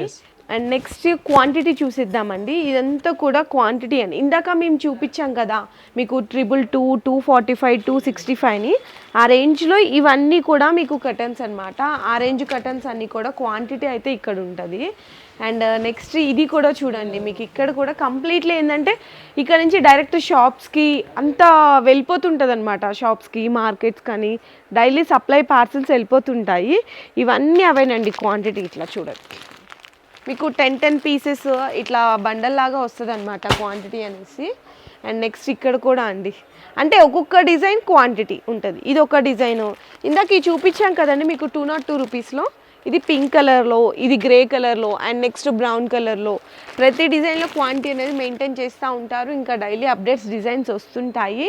అండ్ నెక్స్ట్ క్వాంటిటీ చూసిద్దామండి. ఇదంతా కూడా క్వాంటిటీ అని ఇందాక మేము చూపించాం కదా మీకు 222, 245, 265 ని. ఆ రేంజ్లో ఇవన్నీ కూడా మీకు కటన్స్ అనమాట. ఆ రేంజ్ కటన్స్ అన్నీ కూడా క్వాంటిటీ అయితే ఇక్కడ ఉంటుంది. అండ్ నెక్స్ట్ ఇది కూడా చూడండి, మీకు ఇక్కడ కూడా కంప్లీట్లీ ఏంటంటే ఇక్కడ నుంచి డైరెక్ట్ షాప్స్కి అంతా వెళ్ళిపోతుంటుంది అనమాట. షాప్స్కి, మార్కెట్స్ కానీ డైలీ సప్లై పార్సల్స్ వెళ్ళిపోతుంటాయి. ఇవన్నీ అవేనండి క్వాంటిటీ. ఇట్లా చూడండి, మీకు 10 పీసెస్ ఇట్లా బండల్ లాగా వస్తుంది అనమాట క్వాంటిటీ అనేసి. అండ్ నెక్స్ట్ ఇక్కడ కూడా అండి, అంటే ఒక్కొక్క డిజైన్ క్వాంటిటీ ఉంటుంది. ఇది ఒక డిజైను ఇందాక ఇది చూపించాం కదండి మీకు 202 రూపీస్లో. ఇది పింక్ కలర్లో, ఇది గ్రే కలర్లో, అండ్ నెక్స్ట్ బ్రౌన్ కలర్లో. ప్రతి డిజైన్లో క్వాంటిటీ అనేది మెయింటైన్ చేస్తూ ఉంటారు. ఇంకా డైలీ అప్డేట్స్ డిజైన్స్ వస్తుంటాయి.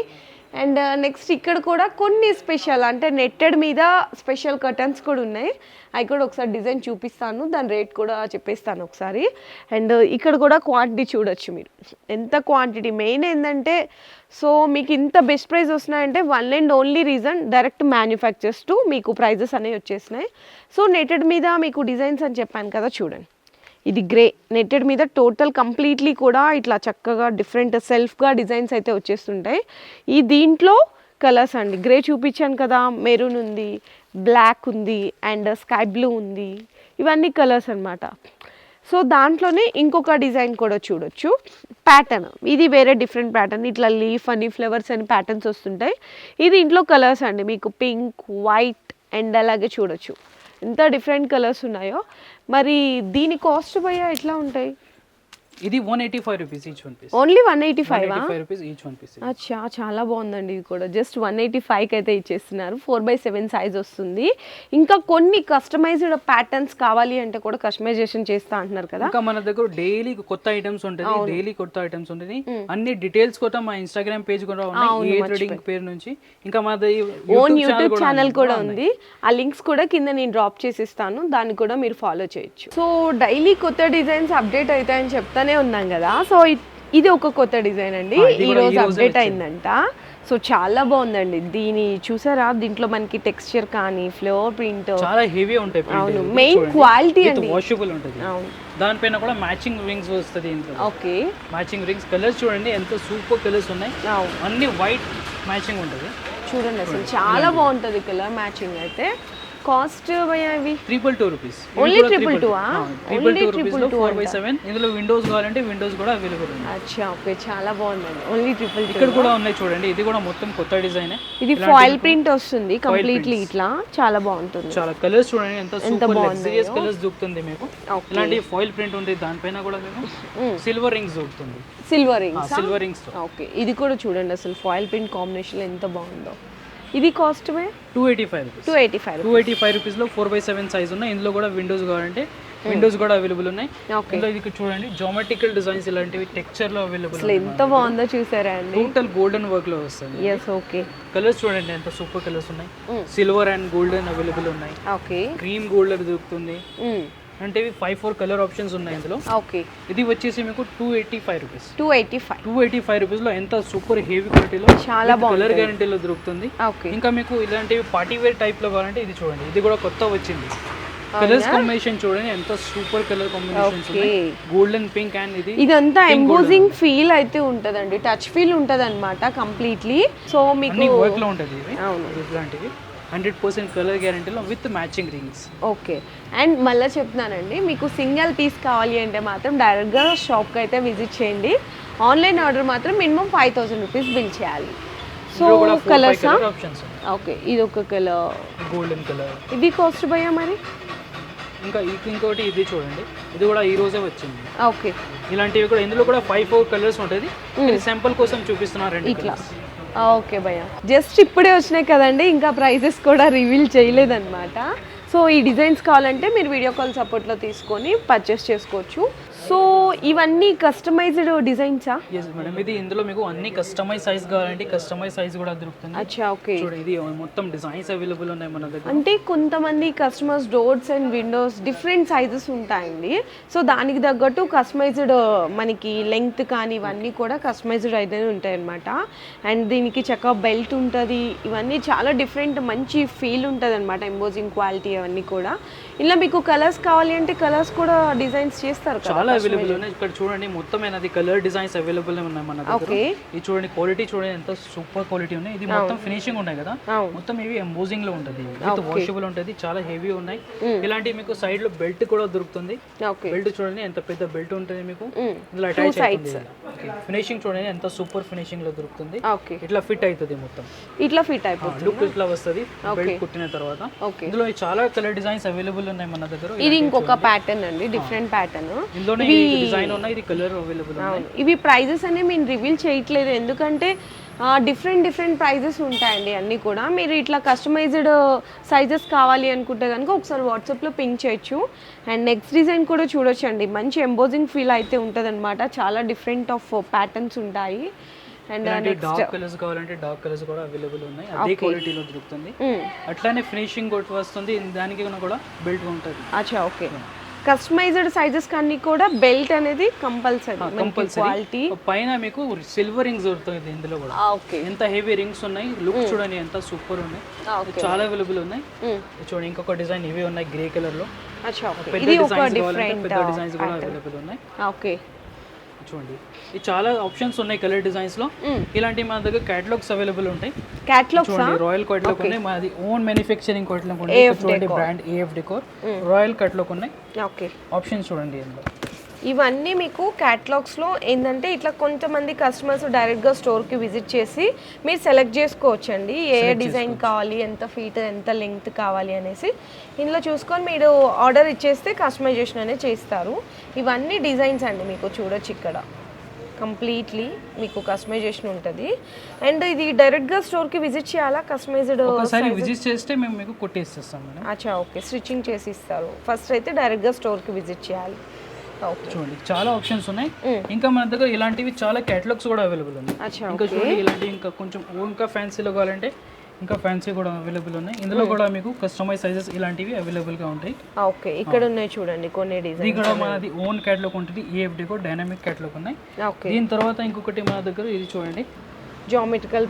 అండ్ నెక్స్ట్ ఇక్కడ కూడా కొన్ని స్పెషల్, అంటే నెట్టెడ్ మీద స్పెషల్ కర్టన్స్ కూడా ఉన్నాయి. అవి కూడా ఒకసారి డిజైన్ చూపిస్తాను, దాని రేట్ కూడా చెప్పేస్తాను ఒకసారి. అండ్ ఇక్కడ కూడా క్వాంటిటీ చూడొచ్చు మీరు, ఎంత క్వాంటిటీ. మెయిన్ ఏంటంటే సో మీకు ఇంత బెస్ట్ ప్రైస్ వస్తున్నాయంటే one and only reason direct manufacturers to మీకు ప్రైజెస్ అనేవి వచ్చేసినాయి. సో నెట్టెడ్ మీద మీకు డిజైన్స్ అని చెప్పాను కదా, చూడండి. ఇది గ్రే నెట్టెడ్ మీద టోటల్ కంప్లీట్లీ కూడా ఇట్లా చక్కగా డిఫరెంట్ సెల్ఫ్గా డిజైన్స్ అయితే వచ్చేస్తుంటాయి. ఈ దీంట్లో కలర్స్ అండి, గ్రే చూపించాను కదా, మెరూన్ ఉంది, బ్లాక్ ఉంది, అండ్ స్కై బ్లూ ఉంది. ఇవన్నీ కలర్స్ అనమాట. సో దాంట్లోనే ఇంకొక డిజైన్ కూడా చూడొచ్చు, ప్యాటర్న్. ఇది వేరే డిఫరెంట్ ప్యాటర్న్, ఇట్లా లీఫ్ అని, ఫ్లవర్స్ అని ప్యాటర్న్స్ వస్తుంటాయి. ఇది ఇంట్లో కలర్స్ అండి, మీకు పింక్, వైట్, అండ్ అలాగే చూడొచ్చు ఎంత డిఫరెంట్ కలర్స్ ఉన్నాయో. మరి దీని కాస్ట్ భయ్యా ఎట్లా ఉంటాయి? ఇది 185 rupees each one piece. Only 185 rupees each one piece. అచ్చా, చాలా బాగుందండి. ఇది కూడా జస్ట్ 185కి అయితే ఇచ్చేస్తున్నారు. 4/7 సైజ్ వస్తుంది. ఇంకా కొన్ని కస్టమైజ్డ్ ప్యాటర్న్స్ కావాలి అంటే కూడా కస్టమైజేషన్ చేస్తా అంటున్నారు కదా. ఇంకా మన దగ్గర డైలీ కొత్త ఐటమ్స్ ఉంటుంది, డైలీ కొత్త ఐటమ్స్ ఉంటుంది. అన్ని డీటెయిల్స్ కూడా మా ఇన్స్టాగ్రామ్ పేజ్ కూడా ఉన్నాయి, ఏ ట్రేడింగ్ పేరు నుంచి. ఇంకా మా ఓన్ యూట్యూబ్ ఛానల్ కూడా ఉంది. ఆ లింక్స్ కూడా కింద నేను డ్రాప్ చేసిస్తాను, దాన్ని కూడా మీరు ఫాలో చేయొచ్చు. సో డైలీ కొత్త డిజైన్స్ అప్డేట్ అవుతాయని చెప్తాను ఉన్నాం కదా. సో ఇది ఒక కొత్త డిజైన్ అండి, ఈ రోజు అప్డేట్ అయిందంట. సో చాలా బాగుందండి. దీని చూసారా, దీంట్లో మనకి టెక్స్చర్ కానీ ఫ్లోర్ ప్రింట్ చాలా హెవీ ఉంటాయి. అవును, మెయిన్ క్వాలిటీ అండి, వాషబుల్ ఉంటుంది. అవును, దానిపైన కూడా మ్యాచింగ్ రింగ్స్ వస్తుంది ఇంట్లో. Okay, matching rings. కలర్స్ చూడండి ఎంత సూపర్ కలర్స్ ఉన్నాయి. అన్ని వైట్ మ్యాచింగ్ ఉంటుంది. చూడండి అసలు చాలా బాగుంటుంది కలర్ మ్యాచింగ్ అయితే. కాస్ట్ భయ్యా ఇవి 222 రూపీస్. ఓన్లీ 222. ఓన్లీ 222. 4/7. ఇందులో విండోస్ కావాలంటే విండోస్ కూడా అవైలబుల్ ఉంది. అచ్చా, ఓకే, చాలా బాగుందండి. ఓన్లీ 222. ఇక్కడ కూడా ఉన్నాయి చూడండి, ఇది కూడా మొత్తం కొత్త డిజైన్. ఇది ఫాయిల్ ప్రింట్ వస్తుంది కంప్లీట్లీ ఇట్లా, చాలా బాగుంటుంది. చాలా కలర్స్ చూడండి ఎంత సూపర్ లగ్జరియస్ కలర్స్ దొరుకుతుంది మీకు. ఇలాంటి ఫాయిల్ ప్రింట్ ఉంటుంది, దానిపైన కూడా మీకు సిల్వర్ రింగ్స్ దొరుకుతుంది. Silver rings, silver rings. Okay, ఇది కూడా చూడండి అసలు ఫాయిల్ ప్రింట్ కాంబినేషన్ ఎంత బాగుందో. ఇది కాస్ట్ 285 రూపీస్ లో 4/7 సైజ్ ఉన్నాయి. ఇందులో కూడా విండోస్ కావాలంటే విండోస్ కూడా అవైలబుల్ ఉన్నాయి. ఇందులో ఇది చూడండి జామెట్రికల్ డిజైన్స్ ఇలాంటివి టెక్స్చర్ లో అవైలబుల్. అసలు ఎంత బాగుందో చూసారా అండి, టోటల్ గోల్డెన్ వర్క్ లో వస్తుంది. yes, okay. కలర్స్ చూడండి ఎంత సూపర్ కలర్స్ ఉన్నాయి. సిల్వర్ అండ్ గోల్డెన్ అవైలబుల్ ఉన్నాయి. ఓకే, క్రీమ్ గోల్డెన్ దొరుకుతుంది. అంటే ఇవి 5-4 కలర్ ఆప్షన్స్ ఉన్నాయి ఇందులో. ఓకే, ఇది వచ్చేసి మీకు 285 రూపీస్. 285 రూపీస్ లో ఎంత సూపర్ హెవీ క్వాలిటీలో చాలా బాగుంది, కలర్ గ్యారంటీలో దొరుకుతుంది. ఓకే, ఇంకా మీకు ఇలాంటివి పార్టీ వేర్ టైప్ లో కావాలంటే ఇది చూడండి, ఇది కూడా కొత్త వచ్చింది. కలర్స్ కాంబినేషన్ చూడండి ఎంత సూపర్ కలర్ కాంబినేషన్స్ ఉన్నాయి. గోల్డెన్ పింక్ అండ్ ఇది ఇదంతా ఎంబోజింగ్ ఫీల్ అయితే ఉంటదండి, టచ్ ఫీల్ ఉంటది అనమాట కంప్లీట్లీ. సో మీకు వర్క్ లో ఉంటది ఇవి. అవును, ఇలాంటివి 100% కలర్ గ్యారంటీలో with matching rings. Okay, and మళ్ళీ చెప్తున్నానండి, మీకు సింగిల్ పీస్ కావాలి అంటే మాత్రం డైరెక్ట్గా షాప్కి అయితే విజిట్ చేయండి. ఆన్లైన్ ఆర్డర్ మాత్రం మినిమం 5000 రూపీస్ బిల్ చేయాలి. So colours options. ఓకే, ఇది ఒక కలర్ గోల్డెన్ కలర్, ఇది కాస్ట్ భయ్యా మరి. ఇంకా ఇంకోటి ఇది చూడండి, ఇది కూడా ఈ రోజే వచ్చింది. ఓకే, ఇలాంటివి కూడా ఇందులో కూడా 5-4 కలర్స్ ఉంటుంది. శాంపుల్ కోసం చూపిస్తున్నారండి ఇట్లా. ఓకే భయ్య, జస్ట్ ఇప్పుడే వచ్చినాయి కదండి, ఇంకా ప్రైజెస్ కూడా రివీల్ చేయలేదన్నమాట. సో ఈ డిజైన్స్ కావాలంటే మీరు వీడియో కాల్ సపోర్ట్లో తీసుకొని పర్చేస్ చేసుకోవచ్చు. సో ఇవన్నీ కస్టమైజ్డ్ డిజైన్సా? yes మేడం, ఇది ఇందులో మీకు అన్ని కస్టమైజ్ సైజ్ కావాలంటే కస్టమైజ్ సైజ్ కూడా దొరుకుతుంది. అచ్చా, ఓకే, చూడండి ఇది మొత్తం డిజైన్స్ అవైలబుల్ ఉన్నాయి మన దగ్గర. అంటే కొంతమంది customers doors and Windows different sizes ఉంటాయండి. సో దానికి తగ్గట్టు కస్టమైజ్డ్ మనకి లెంగ్త్ కానీ ఇవన్నీ కూడా కస్టమైజ్డ్ అయితే ఉంటాయి అనమాట. అండ్ దీనికి చక్కగా బెల్ట్ ఉంటుంది, ఇవన్నీ చాలా డిఫరెంట్ మంచి ఫీల్ ఉంటుంది అనమాట, ఎంబోజింగ్ క్వాలిటీ అవన్నీ కూడా. ఇలా మీకు కలర్స్ కావాలి అంటే కలర్స్ కూడా డిజైన్స్ చేస్తారు కదా, చాలా అవైలబుల్ ఉన్నాయి. ఇక్కడ చూడండి మొత్తం అనేది కలర్ డిజైన్స్ అవైలబుల్ ఉన్నాయి మన దగ్గర. ఇది చూడండి క్వాలిటీ చూడండి ఎంత సూపర్ క్వాలిటీ ఉన్నాయి. ఇది మొత్తం ఫినిషింగ్ ఉన్నాయి కదా, మొత్తం ఇవి ఎంబోజింగ్ లో ఉంటుంది, విత్ వాషబుల్ ఉంటుంది, చాలా హెవీ ఉన్నాయి. ఇలాంటి మీకు సైడ్ లో బెల్ట్ కూడా దొరుకుతుంది. బెల్ట్ చూడండి ఎంత పెద్ద బెల్ట్ ఉంటుంది మీకు, ఇలా అటాచ్ అవుతుంది. ఫినిషింగ్ చూడండి ఎంత సూపర్ ఫినిషింగ్ లో దొరుకుతుంది. ఇట్లా ఫిట్ అవుతుంది, మొత్తం ఇట్లా ఫిట్ అయిపోతుంది, లుక్ ఇట్లా వస్తుంది బెల్ట్ కుట్టిన తర్వాత. ఇందులో చాలా కలర్ డిజైన్స్ అవైలబుల్ ఉన్నాయి మన దగ్గర. ఇది ఇంకొక ప్యాటర్న్ అండి, డిఫరెంట్ ప్యాటర్న్. ఇందులోనే డిజైన్ ఉన్నాయి, ఇది కలర్ అవైలబుల్ ఉన్నాయి. ఇవి ప్రైజెస్ అనేవి మేము రివీల్ చేయట్లేదు, ఎందుకంటే డిఫరెంట్ ప్రైజెస్ ఉంటాయండి అన్నీ కూడా. మీరు ఇట్లా కస్టమైజ్డ్ సైజెస్ కావాలి అనుకుంటే కనుక ఒకసారి వాట్సాప్లో పింక్ చేయొచ్చు. అండ్ నెక్స్ట్ డిజైన్ కూడా చూడొచ్చండి, మంచి ఎంబోజింగ్ ఫీల్ అయితే ఉంటుంది అనమాట, చాలా డిఫరెంట్ ఆఫ్ ప్యాటర్న్స్ ఉంటాయి. అండ్ డార్క్ కలర్స్ కావాలంటే డార్క్ కలర్స్ కూడా అవైలబుల్ ఉన్నాయి, అదే క్వాలిటీలో దొరుకుతుంది. అట్లానే ఫినిషింగ్ కొట్టి వస్తుంది, దానికి కూడా బెల్ట్ ఉంటుంది. అచ్చా, ఓకే, కస్టమైజ్డ్ సైజెస్ కన్నీ కూడా బెల్ట్ అనేది కంపల్సరీ. క్వాలిటీ పైన మీకు సిల్వర్ రింగ్స్ దొరుకుతుంది ఇందులో కూడా. ఓకే, ఎంత హెవీ రింగ్స్ ఉన్నాయి, లుక్ చూడండి ఎంత సూపర్ ఉన్నాయి, చాలా అవైలబుల్ ఉన్నాయి. చూడండి ఇంకొక డిజైన్ ఇవి ఉన్నాయి గ్రే కలర్ లో. అచ్చా, ఓకే, ఇది ఒక డిఫరెంట్ డిజైన్స్ కూడా అవైలబుల్ ఉన్నాయి. ఓకే, చూడండి ఇది చాలా ఆప్షన్స్ ఉన్నాయి కలర్ డిజైన్స్ లో. ఇలాంటి మన దగ్గర కేటలాగ్స్ అవైలబుల్ ఉంటాయి. కేటలాగ్స్ రాయల్ కేటలాగ్ ఉన్నాయి, మాది ఓన్ మ్యానుఫ్యాక్చరింగ్ కేటలాగ్ ఉంది. చూడండి brand AF Decor royal catalogue ఉన్నాయి. ఓకే, ఆప్షన్స్ చూడండి ఇందులో. ఇవన్నీ మీకు క్యాటలాగ్స్లో ఏంటంటే ఇట్లా కొంతమంది కస్టమర్స్ డైరెక్ట్గా స్టోర్కి విజిట్ చేసి మీరు సెలెక్ట్ చేసుకోవచ్చు అండి, ఏ డిజైన్ కావాలి, ఎంత ఫీట్ ఎంత లెంగ్త్ కావాలి అనేసి. ఇందులో చూసుకొని మీరు ఆర్డర్ ఇచ్చేస్తే కస్టమైజేషన్ అనేది చేస్తారు. ఇవన్నీ డిజైన్స్ అండి, మీకు చూడొచ్చు ఇక్కడ కంప్లీట్లీ మీకు కస్టమైజేషన్ ఉంటుంది. అండ్ ఇది డైరెక్ట్గా స్టోర్కి విజిట్ చేయాలా, కస్టమైజ్డ్ ఒకసారి విజిట్ చేస్తే మేము మీకు కొట్టేస్తాం మేడం. అచ్చా, ఓకే, స్టిచ్చింగ్ చేసి ఇస్తారు. ఫస్ట్ అయితే డైరెక్ట్గా స్టోర్కి విజిట్ చేయాలి. చూడండి చాలా ఆప్షన్స్ ఉన్నాయి. ఇంకా మన దగ్గర ఇలాంటివి చాలా కేటలాగ్స్ కూడా అవైలబుల్ ఉన్నాయి. ఇంకా చూడండి ఇలాంటి ఇంకా కొంచెం ఇంకా ఫ్యాన్సీలో కావాలంటే ఇంకా ఫ్యాన్సీ కూడా అవైలబుల్ ఉన్నాయి. ఇందులో కూడా మీకు కస్టమైజ్ సైజెస్ ఇలాంటివి అవైలబుల్ గా ఉంటాయి. ఓకే, ఇక్కడ ఉన్నాయి చూడండి కొన్ని డిజైన్స్. ఇది కూడా మనది ఓన్ కేటలాగ్ ఉంటుంది, AF Decor డైనమిక్ కేటలాగ్ ఉన్నాయి. దీని తర్వాత ఇంకొకటి మన దగ్గర ఇది చూడండి జామెట్రికల్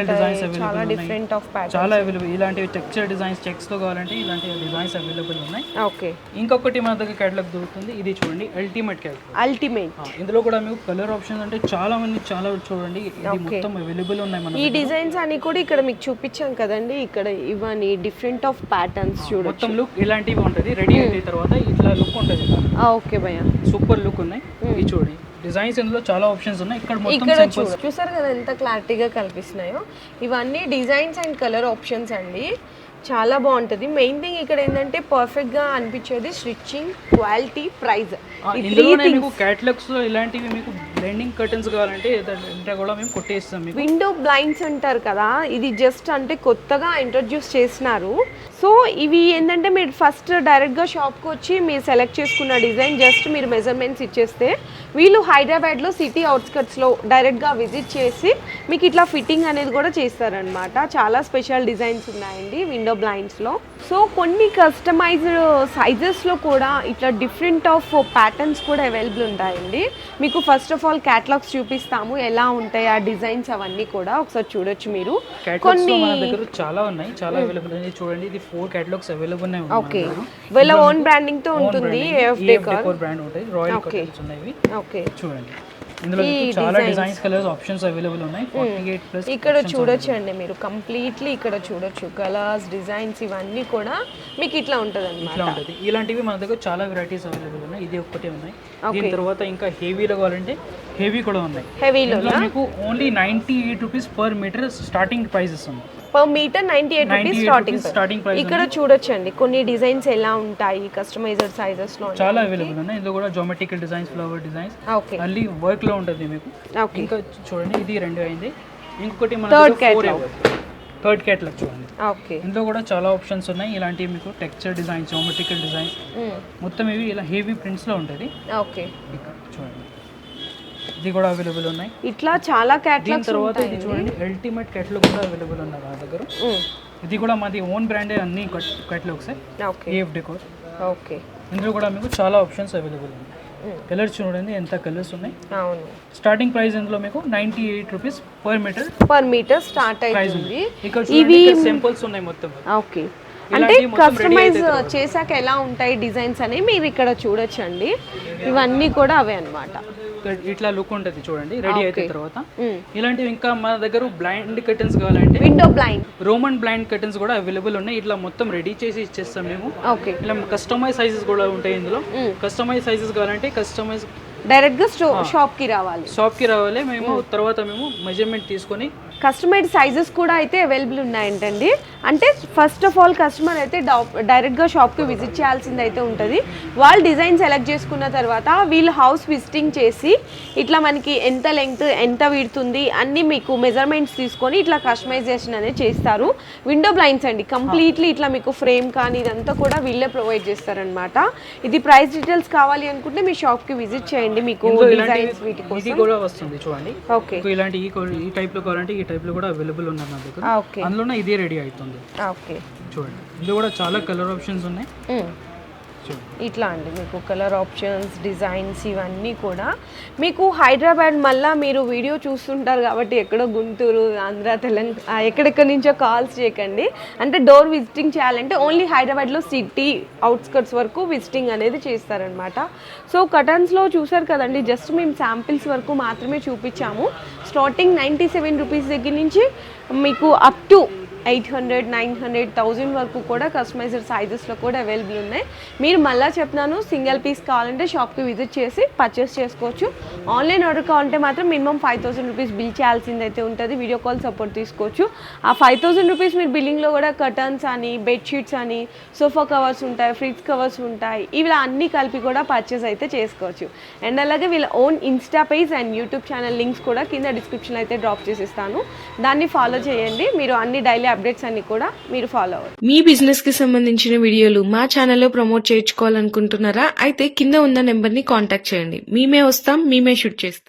డిజైన్స్ చాలా డిఫరెంట్ ఆఫ్ ప్యాటర్న్స్ చాలా అవైలబుల్. ఇలాంటి టెక్స్చర్ డిజైన్స్ చెక్స్ తో కావాలంటే ఇలాంటి డిజైన్స్ అవైలబుల్ ఉన్నాయి. ఓకే, ఇంకొకటి మన దగ్గర కేటలాగ్ దొరుకుతుంది, ఇది చూడండి అల్టిమేట్ కేటలాగ్. ఇందులో కూడా మీకు కలర్ ఆప్షన్స్ అంటే చాలా మంది చాలా చూడండి, ఇది మొత్తం అవైలబుల్ ఉన్నాయి మన. ఈ డిజైన్స్ అని కూడా ఇక్కడ మీకు చూపించాం కదండి, ఇక్కడ ఇవన్నీ డిఫరెంట్ ఆఫ్ ప్యాటర్న్స్ చూడండి. మొత్తం లుక్ ఇలాంటివి ఉంటుంది, రెడీ అయిన తర్వాత ఇట్లా లుక్ ఉంటుంది. ఓకే భయ్యా, సూపర్ లుక్ ఉన్నాయి. ఇది చూడండి డిజైన్స్ ఇందులో చాలా ఆప్షన్స్ ఉన్నాయి. ఇక్కడ చూసారు కదా ఎంత క్లారిటీగా కనిపిస్తున్నాయో. ఇవన్నీ డిజైన్స్ అండ్ కలర్ ఆప్షన్స్ అండి, చాలా బాగుంటుంది. మెయిన్ థింగ్ ఇక్కడ ఏంటంటే పర్ఫెక్ట్ గా అనిపించేది స్టిచ్చింగ్, క్వాలిటీ, ప్రైస్. ఇందులోనే మీకు కేటలాగ్స్ లో ఇలాంటివి మీకు బ్లెండింగ్ కర్టన్స్ కావాలంటే అంటే కూడా మేము కొట్టేస్తాం. మీకు విండో బ్లైండ్స్ అంటారు కదా, ఇది జస్ట్ అంటే కొత్తగా ఇంట్రడ్యూస్ చేసినారు. సో ఇవి ఏంటంటే మీరు ఫస్ట్ డైరెక్ట్గా షాప్కి వచ్చి మీరు సెలెక్ట్ చేసుకున్న డిజైన్ జస్ట్ మీరు మెజర్మెంట్స్ ఇచ్చేస్తే వీళ్ళు హైదరాబాద్లో సిటీ అవుట్స్కట్స్లో డైరెక్ట్గా విజిట్ చేసి మీకు ఇట్లా ఫిట్టింగ్ అనేది కూడా చేస్తారనమాట. చాలా స్పెషల్ డిజైన్స్ ఉన్నాయండి విండో బ్లైండ్స్లో. సో కొన్ని కస్టమైజ్డ్ సైజెస్లో కూడా ఇట్లా డిఫరెంట్ ఆఫ్ ప్యాటర్న్స్ కూడా అవైలబుల్ ఉంటాయండి. మీకు ఫస్ట్ ఆఫ్ ఆల్ క్యాటలాగ్స్ చూపిస్తాము, ఎలా ఉంటాయి ఆ డిజైన్స్ అవన్నీ కూడా ఒకసారి చూడొచ్చు మీరు. కొన్ని మన దగ్గర చాలా ఉన్నాయి, చాలా అవైలబుల్ ఉన్నాయి. చూడండి, ఇది 4 కేటలాగ్స్ అవైలబుల్ ఉన్నాయి. ఓకే, వీళ్ళ ఓన్ బ్రాండింగ్ తో ఉంటుంది. ఏఎఫ్ డెకోర్ బ్రాండ్ ఉంటుంది. రాయల్ కలర్స్ ఉన్నాయి. ఓకే, చూడండి ఇందులో చాలా డిజైన్స్ కలర్స్ ఆప్షన్స్ అవైలబుల్ ఉన్నాయి. 48+ ఇక్కడ చూడొచ్చు అండి మీరు కంప్లీట్లీ ఇక్కడ చూడొచ్చు కలర్స్ డిజైన్స్ ఇవన్నీ కూడా మీకు ఇట్లా ఉంటుంది అన్నమాట. ఇలాంటివి మన దగ్గర చాలా వెరైటీస్ అవైలబుల్ ఉన్నాయి. ఇది ఒక్కటే ఉన్నాయి. దీని తర్వాత ఇంకా హెవీలో కావాలంటే హెవీ కూడా ఉన్నాయి. హెవీలో మీకు only 98 rupees per metre starting prices ఉన్నాయి. Per metre 98 rupees starting price. ఇక్కడ చూడొచ్చండి కొన్ని డిజైన్స్ ఎలా ఉంటాయి కస్టమైజ్డ్ సైజెస్ లో చాలా అవైలబుల్ ఉన్నాయి. ఇందులో కూడా జామెట్రికల్ డిజైన్స్, ఫ్లవర్ డిజైన్స్, మళ్ళీ వర్క్ లో ఉంటుంది మీకు. ఇంకా చూడండి, ఇది 2 అయింది. ఇంకొకటి మన థర్డ్ కేటలాగ్ చూడండి. ఓకే, ఇందులో కూడా చాలా ఆప్షన్స్ ఉన్నాయి. ఇలాంటివి మీకు టెక్స్చర్ డిజైన్స్, జామెట్రికల్ డిజైన్స్ మొత్తం ఇవి ఇలా హెవీ ప్రింట్స్ లో ఉంటుంది. ఓకే, ఇక్కడ చూడండి, ఇది కూడా అవైలబుల్ ఉన్నాయి. ఇట్లా చాలా కేటలాగ్స్. తర్వాత ఇది చూడండి, అల్టిమేట్ కేటలాగ్ కూడా అవైలబుల్ ఉన్నాయి మన దగ్గర. ఇది కూడా మాది ఓన్ బ్రాండే, అన్ని కేటలాగ్స్. AF decor. ఓకే, ఇందులో కూడా మీకు చాలా ఆప్షన్స్ అవైలబుల్ ఉన్నాయి. కలర్స్ చూడండి ఎంత కలర్స్ ఉన్నాయి. అవును, స్టార్టింగ్ ప్రైస్ ఇందులో మీకు 98 రూపీస్ పర్ మీటర్ స్టార్ట్ అవుతుంది. ఇక్కడ చూడండి సింపుల్స్ ఉన్నాయి మొత్తం. ఓకే, అంటే కస్టమైజ్ చేశాక ఎలా ఉంటాయి డిజైన్స్ అని మీరు ఇక్కడ చూడొచ్చండి. ఇవన్నీ కూడా అవే అన్నమాట. ఇట్లా లుక్ ఉంటుంది చూడండి రెడీ అయిన తర్వాత. ఇలాంటివి ఇంకా మన దగ్గర బ్లైండ్ కర్టన్స్ కావాలంటే window blind, Roman blind curtains కూడా అవైలబుల్ ఉన్నాయి. ఇట్లా మొత్తం రెడీ చేసి ఇచ్చేస్తాం మేము. ఓకే, ఇలా కస్టమైజ్ సైజెస్ కూడా ఉంటాయి ఇందులో. కస్టమైజ్ సైజెస్ కావాలంటే కస్టమైజ్ డైరెక్ట్ గా షాప్ కి రావాలి మేము. తర్వాత మేము మెజర్మెంట్ తీసుకొని కస్టమైడ్ సైజెస్ కూడా అయితే అవైలబుల్ ఉన్నాయంటండి. అంటే ఫస్ట్ ఆఫ్ ఆల్ కస్టమర్ అయితే డైరెక్ట్గా షాప్కి విజిట్ చేయాల్సింది అయితే ఉంటుంది. వాళ్ళు డిజైన్ సెలెక్ట్ చేసుకున్న తర్వాత వీళ్ళు హౌస్ విజిటింగ్ చేసి ఇట్లా మనకి ఎంత లెంగ్త్ ఎంత విడుతుంది అన్నీ మీకు మెజర్మెంట్స్ తీసుకొని ఇట్లా కస్టమైజేషన్ అనేది చేస్తారు. విండో బ్లైండ్స్ అండి కంప్లీట్లీ ఇట్లా మీకు ఫ్రేమ్ కానీ ఇదంతా కూడా వీళ్ళే ప్రొవైడ్ చేస్తారనమాట. ఇది ప్రైస్ డీటెయిల్స్ కావాలి అనుకుంటే మీ షాప్కి విజిట్ చేయండి. మీకు డిజైన్స్ వీటి కోసం కూడా వస్తుంది చూడండి. ఓకే, ఇలాంటి ఈ టైప్లో కావాలంటే ఈ టైప్లో కూడా అవైలబుల్ ఉన్నాయి నా దగ్గర. అందులోనే ఇదే రెడీ అవుతుంది. ఓకే, చూడండి ఇందులో కూడా చాలా కలర్ ఆప్షన్స్ ఉన్నాయి. ఇట్లా అండి మీకు కలర్ ఆప్షన్స్ డిజైన్స్ ఇవన్నీ కూడా మీకు హైదరాబాద్ మళ్ళీ మీరు వీడియో చూస్తుంటారు కాబట్టి ఎక్కడో గుంటూరు ఆంధ్ర తెలంగాణ ఎక్కడెక్కడి నుంచో కాల్స్ చేయకండి. అంటే డోర్ విజిటింగ్ చేయాలంటే ఓన్లీ హైదరాబాద్లో సిటీ అవుట్స్కట్స్ వరకు విజిటింగ్ అనేది చేస్తారనమాట. సో కటన్స్లో చూసారు కదండి, జస్ట్ మేము శాంపిల్స్ వరకు మాత్రమే చూపించాము. స్టార్టింగ్ 97 రూపీస్ దగ్గర నుంచి మీకు అప్ టు 800, 900, 1000 వరకు కూడా కస్టమైజ్డ్ సైజెస్లో కూడా అవైలబుల్ ఉన్నాయి. మీరు మళ్ళీ చెప్తున్నాను, సింగిల్ పీస్ కావాలంటే షాప్కి విజిట్ చేసి పర్చేస్ చేసుకోవచ్చు. ఆన్లైన్ ఆర్డర్ కావాలంటే మాత్రం మినిమం 5000 రూపీస్ బిల్ చేయాల్సింది అయితే ఉంటుంది. వీడియో కాల్ సపోర్ట్ తీసుకోవచ్చు. ఆ 5000 రూపీస్ మీరు బిల్లింగ్లో కూడా కర్టన్స్ అని, బెడ్షీట్స్ అని, సోఫా కవర్స్ ఉంటాయి, ఫ్రిడ్జ్ కవర్స్ ఉంటాయి, ఇవి అన్నీ కలిపి కూడా పర్చేస్ అయితే చేసుకోవచ్చు. అండ్ అలాగే వీళ్ళ own Insta page and YouTube channel links కూడా కింద డిస్క్రిప్షన్లో అయితే డ్రాప్ చేసిస్తాను. దాన్ని ఫాలో చేయండి. మీరు అన్ని డైలీ అప్డేట్స్ అన్ని కూడా మీరు ఫాలో అవ్వండి. మీ బిజినెస్ కి సంబంధించిన వీడియోలు మా ఛానల్లో ప్రమోట్ చేయించుకోవాలనుకుంటున్నారా? అయితే కింద ఉన్న నెంబర్ ని కాంటాక్ట్ చేయండి. మేమే వస్తాం, మేమే షూట్ చేస్తాం.